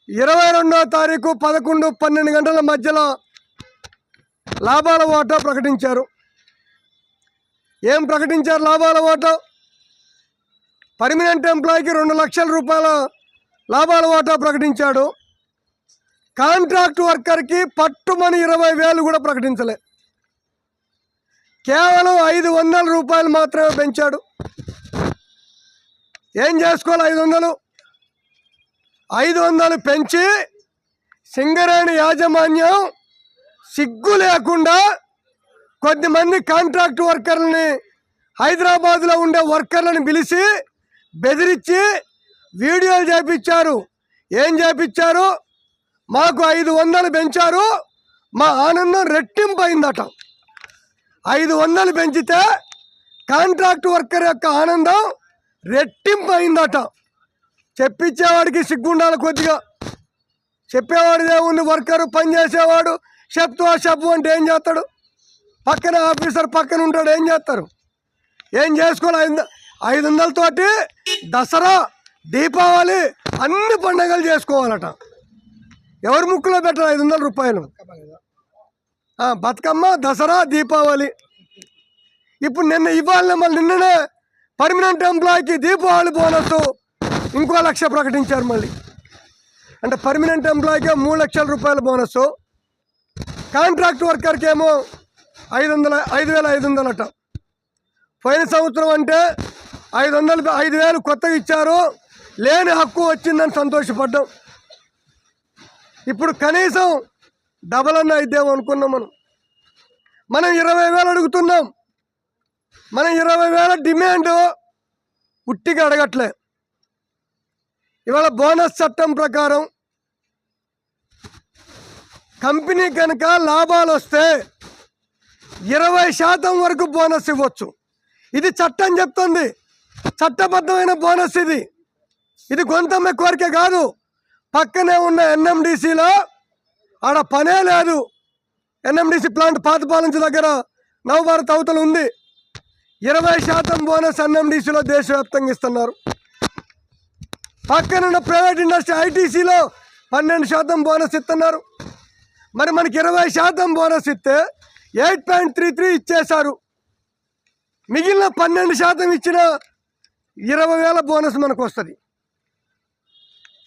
22వ తారీఖు 11-12 గంటల మధ్యలో లాభాల వాటా ప్రకటించారు. ఏం ప్రకటించారు లాభాల వాటా? పర్మనెంట్ ఎంప్లాయీకి 2 లక్షల రూపాయల లాభాల వాటా ప్రకటించాడు. కాంట్రాక్ట్ వర్కర్కి పట్టుమని 20,000 కూడా ప్రకటించలే. కేవలం 500 రూపాయలు మాత్రమే పెంచాడు. ఏం చేసుకోవాలి? 500 పెంచి సింగరేణి యాజమాన్యం సిగ్గు లేకుండా కొద్దిమంది కాంట్రాక్ట్ వర్కర్లని హైదరాబాద్లో ఉండే వర్కర్లను పిలిచి బెదిరించి వీడియోలు చేపించారు. ఏం చేపించారు? మాకు 500 పెంచారు, మా ఆనందం రెట్టింపు అయిందట. 500 పెంచితే కాంట్రాక్ట్ వర్కర్ యొక్క ఆనందం రెట్టింపు అయిందట. చెప్పించేవాడికి సిగ్గుండాలి కొద్దిగా. చెప్పేవాడిదే ఉంది. వర్కరు పనిచేసేవాడు చెప్పు అంటే ఏం చేస్తాడు? పక్కన ఆఫీసర్ పక్కన ఉంటాడు, ఏం చేస్తారు? ఏం చేసుకోవాలి? 500తోటి దసరా, దీపావళి అన్ని పండుగలు చేసుకోవాలట. ఎవరు ముక్కులో పెట్టారు 500 రూపాయలు? బతుకమ్మ, దసరా, దీపావళి. ఇప్పుడు నిన్ననే పర్మనెంట్ ఎంప్లాయీకి దీపావళి బోనస్ ఇంకో 1 లక్ష ప్రకటించారు మళ్ళీ. అంటే పర్మనెంట్ ఎంప్లాయీకి 3 లక్షల రూపాయల బోనస్, కాంట్రాక్ట్ వర్కర్కి ఏమో 5,500 అట. పోయిన సంవత్సరం అంటే 5,000 కొత్తగా ఇచ్చారు, లేని హక్కు వచ్చిందని సంతోషపడ్డాం. ఇప్పుడు కనీసం డబల్ అన్న అయిద్దేమో అనుకున్నాం. మనం 20,000 అడుగుతున్నాం. మనం 20,000 డిమాండ్ ఉట్టిగా అడగట్లే. ఇవాళ బోనస్ చట్టం ప్రకారం కంపెనీ కనుక లాభాలు వస్తే 20% వరకు బోనస్ ఇవ్వచ్చు. ఇది చట్టం చెప్తుంది, చట్టబద్ధమైన బోనస్ ఇది. ఇది గొంతమ్మ కోరిక కాదు. పక్కనే ఉన్న ఎన్ఎండిసిలో ఆడ పనే లేదు. ఎన్ఎండిసి ప్లాంట్ పాతపాలించ దగ్గర నవభారత్ అవతల ఉంది. 20% బోనస్ ఎన్ఎండిసిలో దేశవ్యాప్తంగా ఇస్తున్నారు. పక్కనున్న ప్రైవేట్ ఇండస్ట్రీ ఐటీసీలో 12% బోనస్ ఇస్తున్నారు. మరి మనకి 20% బోనస్ ఇస్తే 8.33 ఇచ్చేశారు. మిగిలిన 12% ఇచ్చిన 20,000 బోనస్ మనకు వస్తుంది.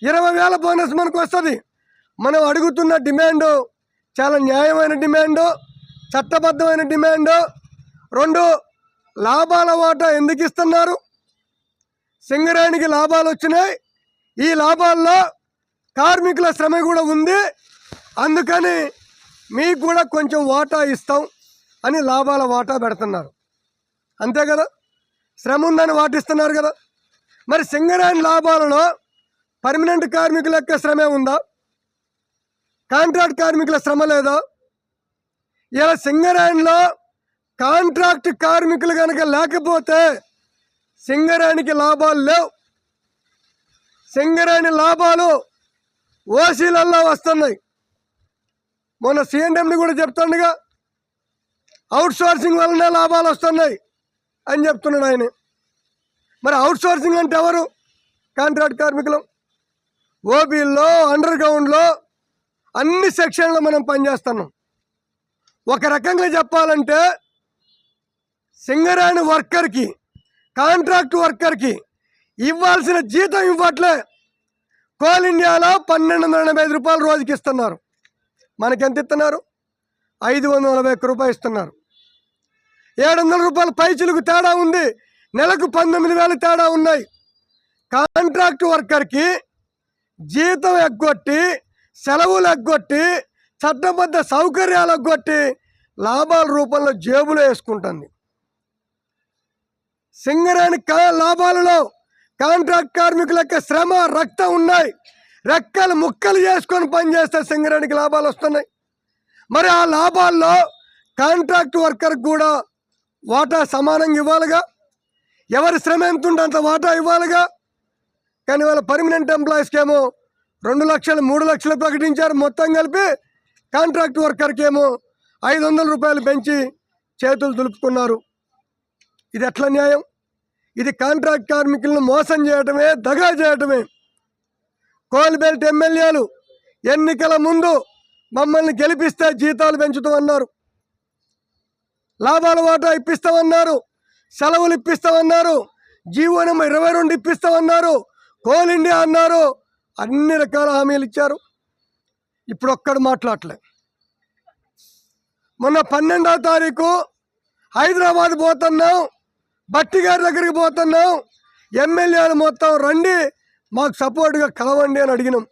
20,000 బోనస్ మనకు వస్తుంది. మనం అడుగుతున్న డిమాండు చాలా న్యాయమైన డిమాండు, చట్టబద్ధమైన డిమాండు. 2 లాభాల వాటా ఎందుకు ఇస్తున్నారు? సింగరేణికి లాభాలు వచ్చినాయి. ఈ లాభాల్లో కార్మికుల శ్రమ కూడా ఉంది. అందుకని మీకు కూడా కొంచెం వాటా ఇస్తాం అని లాభాల వాటా పెడుతున్నారు. అంతే కదా? శ్రమ ఉందని వాటిస్తున్నారు కదా. మరి సింగరేణి లాభాలలో పర్మనెంట్ కార్మికుల యొక్క శ్రమే ఉందా? కాంట్రాక్ట్ కార్మికుల శ్రమ లేదా? ఇలా సింగరేణిలో కాంట్రాక్ట్ కార్మికులు కనుక లేకపోతే సింగరేణికి లాభాలు లేవు. సింగరేణి లాభాలు ఓసీలలో వస్తున్నాయి. మొన్న సిఎండి కూడా చెప్తుండగా అవుట్ సోర్సింగ్ వల్లనే లాభాలు వస్తున్నాయి అని చెప్తున్నాడు ఆయన. మరి అవుట్ సోర్సింగ్ అంటే ఎవరు? కాంట్రాక్ట్ కార్మికులు. ఓబీల్లో, అండర్ గ్రౌండ్లో అన్ని సెక్షన్లో మనం పనిచేస్తున్నాం. ఒక రకంగా చెప్పాలంటే సింగరేణి వర్కర్కి, కాంట్రాక్ట్ వర్కర్కి ఇవ్వాల్సిన జీతం ఇవ్వట్లే. కోల్ ఇండియాలో 1,285 రూపాయలు రోజుకి ఇస్తున్నారు. మనకెంత ఇస్తున్నారు? 541 రూపాయలు ఇస్తున్నారు. 700 రూపాయల పైచిలకు తేడా ఉంది. నెలకు 19,000 తేడా ఉన్నాయి. కాంట్రాక్ట్ వర్కర్కి జీతం ఎగ్గొట్టి, సెలవులు ఎగ్గొట్టి, చట్టబద్ధ సౌకర్యాలు ఎగ్గొట్టి లాభాల రూపంలో జేబులో వేసుకుంటుంది. సింగరేణి లాభాలలో కాంట్రాక్ట్ కార్మికుల యొక్క శ్రమ, రక్తం ఉన్నాయి. రెక్కలు ముక్కలు చేసుకొని పనిచేస్తే సింగరేణికి లాభాలు వస్తున్నాయి. మరి ఆ లాభాల్లో కాంట్రాక్ట్ వర్కర్కి కూడా వాటా సమానంగా ఇవ్వాలిగా. ఎవరి శ్రమ ఎంత ఉంటే అంత వాటా ఇవ్వాలిగా. కానీ వాళ్ళ పర్మనెంట్ ఎంప్లాయీస్కి ఏమో 2 లక్షలు 3 లక్షలు ప్రకటించారు. మొత్తం కలిపి కాంట్రాక్ట్ వర్కర్కి ఏమో 500 రూపాయలు పెంచి చేతులు దులుపుకున్నారు. ఇది ఎట్లా న్యాయం? ఇది కాంట్రాక్ట్ కార్మికులను మోసం చేయటమే, దగా చేయటమే. కోల్ బెల్ట్ ఎమ్మెల్యేలు ఎన్నికల ముందు మమ్మల్ని గెలిపిస్తే జీతాలు పెంచుతామన్నారు, లాభాల వాటా ఇప్పిస్తామన్నారు, సెలవులు ఇప్పిస్తామన్నారు, జీవో నెంబర్ 22 ఇప్పిస్తామన్నారు, కోల్ ఇండియా అన్నారు, అన్ని రకాల హామీలు ఇచ్చారు. ఇప్పుడు ఒక్కడు మాట్లాడలే. మొన్న 12వ తారీఖు హైదరాబాద్ పోతున్నాం, భట్టి గారి దగ్గరికి పోతున్నాం, ఎమ్మెల్యేలు మొత్తం రండి మాకు సపోర్ట్గా కలవండి అని అడిగినాం.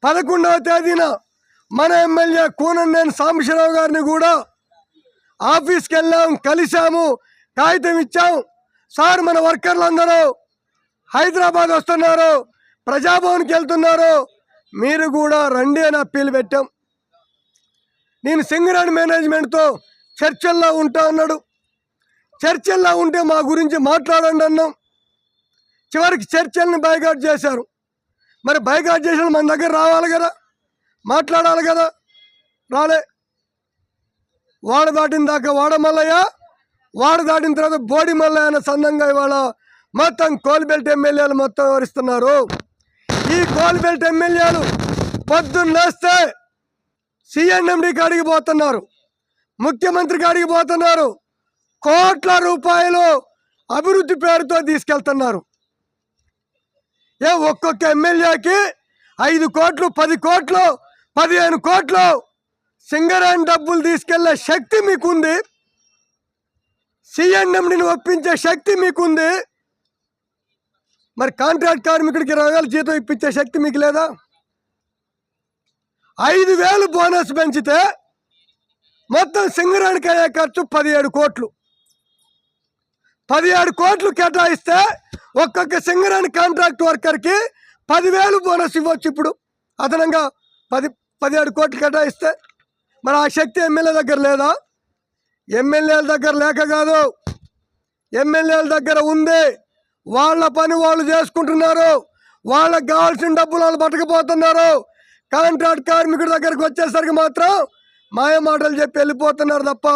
11వ తేదీన మన ఎమ్మెల్యే కూననేని సాంబశివరావు గారిని కూడా ఆఫీస్కి వెళ్ళాం, కలిసాము, కాగితం ఇచ్చాం. సార్ మన వర్కర్లందరూ హైదరాబాద్ వస్తున్నారు, ప్రజాభవన్కి వెళ్తున్నారు, మీరు కూడా రండి అని అప్పీల్ పెట్టాం. నేను సింగరేణి మేనేజ్మెంట్తో చర్చల్లో ఉంటా అన్నాడు. చర్చల్లో ఉంటే మా గురించి మాట్లాడండి అన్నాం. చివరికి చర్చల్ని బైకాట్ చేశారు. మరి బైకాట్ చేసిన మన దగ్గర రావాలి కదా, మాట్లాడాలి కదా, రాలే. వాడ దాటిన దాకా వాడ మల్లయ్య, వాడ దాటిన తర్వాత బోడి మల్లయ్య అన్న సందంగా ఇవాళ మొత్తం కోల్ బెల్ట్ ఎమ్మెల్యేలు మొత్తం వివరిస్తున్నారు. ఈ కోల్ బెల్ట్ ఎమ్మెల్యేలు పొద్దున్న లేస్తే సిఎన్ఎండి కాడికి పోతున్నారు, ముఖ్యమంత్రి కాడికి పోతున్నారు, కోట్ల రూపాయలు అభివృద్ధి పేరుతో తీసుకెళ్తున్నారు. ఒక్కొక్క ఎమ్మెల్యేకి 5 కోట్లు, 10 కోట్లు, 15 కోట్లు సింగరేణి డబ్బులు తీసుకెళ్లే శక్తి మీకుంది, సిఎన్ఎండిని ఒప్పించే శక్తి మీకుంది. మరి కాంట్రాక్ట్ కార్మికుడికి 20,000 జీతం ఇప్పించే శక్తి మీకు లేదా? 5,000 బోనస్ పెంచితే మొత్తం సింగరేణికి అయ్యే ఖర్చు 17 కోట్లు. 17 కోట్లు కేటాయిస్తే ఒక్కొక్క సింగరేణి కాంట్రాక్ట్ వర్కర్కి 10,000 బోనస్ ఇవ్వచ్చు. ఇప్పుడు అదనంగా 17 కోట్లు కేటాయిస్తే మరి ఆ శక్తి ఎమ్మెల్యే దగ్గర లేదా? ఎమ్మెల్యేల దగ్గర లేక కాదు, ఎమ్మెల్యేల దగ్గర ఉంది. వాళ్ళ పని వాళ్ళు చేసుకుంటున్నారు, వాళ్ళకి కావాల్సిన డబ్బులు వాళ్ళు పట్టుకుపోతున్నారు. కాంట్రాక్ట్ కార్మికుడి దగ్గరకు వచ్చేసరికి మాత్రం మాయ మాటలు చెప్పి వెళ్ళిపోతున్నారు తప్ప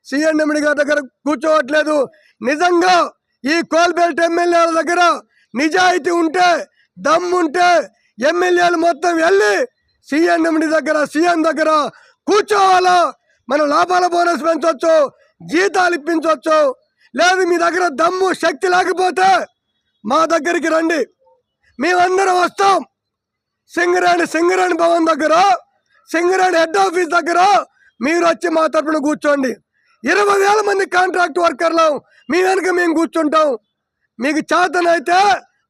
సిఎన్ఎండి గారి దగ్గర కూర్చోవట్లేదు. నిజంగా ఈ కోల్ బెల్ట్ ఎమ్మెల్యేల దగ్గర నిజాయితీ ఉంటే, దమ్ముంటే ఎమ్మెల్యేలు మొత్తం వెళ్ళి సిఎన్ఎండి దగ్గర, సీఎం దగ్గర కూర్చోవాలా. మన లాభాల బోనస్ పెంచవచ్చు, జీతాలు ఇప్పించవచ్చు. లేదు మీ దగ్గర దమ్ము శక్తి లేకపోతే మా దగ్గరికి రండి, మేమందరం వస్తాం. సింగరేణి భవన్ దగ్గర, సింగరేణి హెడ్ ఆఫీస్ దగ్గర మీరు వచ్చి మా తరపున కూర్చోండి. 20,000 మంది కాంట్రాక్ట్ వర్కర్లు మీ వెనుక మేము కూర్చుంటాం. మీకు చేతనైతే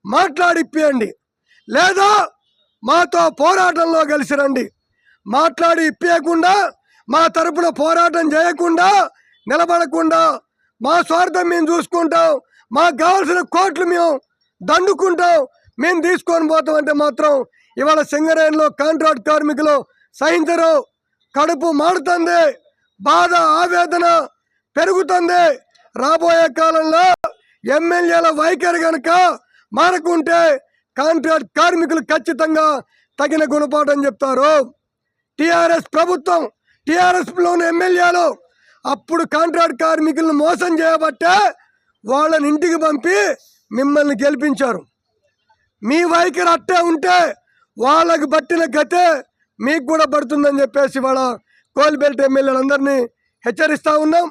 మాట్లాడిప్పియండి, లేదా మాతో పోరాటంలో కలిసి రండి. మాట్లాడి ఇప్పేయకుండా, మా తరపున పోరాటం చేయకుండా, నిలబడకుండా మా స్వార్థం మేము చూసుకుంటాం, మాకు కావాల్సిన కోట్లు మేము దండుకుంటాం, మేము తీసుకొని పోతాం అంటే మాత్రం ఇవాళ సింగరేణిలో కాంట్రాక్ట్ కార్మికులు సహించరు. కడుపు మాడుతుంది, బాధ ఆవేదన పెరుగుతుంది. రాబోయే కాలంలో ఎమ్మెల్యేల వైఖరి కనుక మారకుంటే కాంట్రాక్ట్ కార్మికులు ఖచ్చితంగా తగిన గుణపాఠం చెప్తారు. టీఆర్ఎస్ ప్రభుత్వం, టీఆర్ఎస్లోని ఎమ్మెల్యేలు అప్పుడు కాంట్రాక్ట్ కార్మికులను మోసం చేయబట్టే వాళ్ళని ఇంటికి పంపి మిమ్మల్ని గెలిపించారు. మీ వైఖరి అట్టే ఉంటే వాళ్ళకి పట్టిన గతే మీకు కూడా పడుతుందని చెప్పేసి వాళ్ళ కోల్ బెల్ట్ ఎమ్మెల్యేలందరినీ హెచ్చరిస్తూ ఉన్నాం.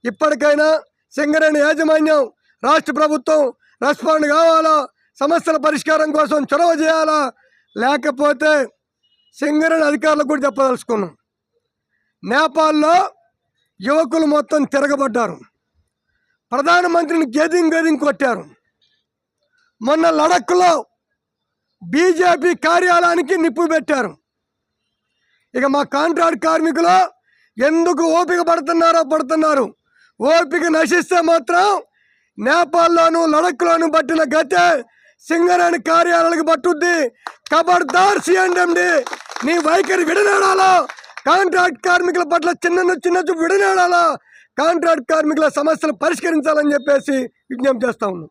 ఇప్పటికైనా సింగరేణి యాజమాన్యం, రాష్ట్ర ప్రభుత్వం రెస్పాండ్ కావాలా, సమస్యల పరిష్కారం కోసం చొరవ చేయాలా. లేకపోతే సింగరేణి అధికారులకు కూడా చెప్పదలుచుకున్నాం. నేపాల్లో యువకులు మొత్తం తిరగబడ్డారు, ప్రధానమంత్రిని గెదింగ్ కొట్టారు. మొన్న లడఖ్లో బీజేపీ కార్యాలయానికి నిప్పు పెట్టారు. ఇక మా కాంట్రాక్ట్ కార్మికులు ఎందుకు ఓపిక పడుతున్నారు. ఓపిక నశిస్తే మాత్రం నేపాల్లోను, లడఖ్లోను పట్టిన గతే సింగరేణి కార్యాలయాలకు పట్టుద్ది. ఖబర్దార్ సిఎన్ఎండి, నీ వైఖరి విడనాడాలా. కాంట్రాక్ట్ కార్మికుల పట్ల చిన్న విడనాడాలా. కాంట్రాక్ట్ కార్మికుల సమస్యలు పరిష్కరించాలని చెప్పేసి విజ్ఞప్తి చేస్తా ఉన్నాం.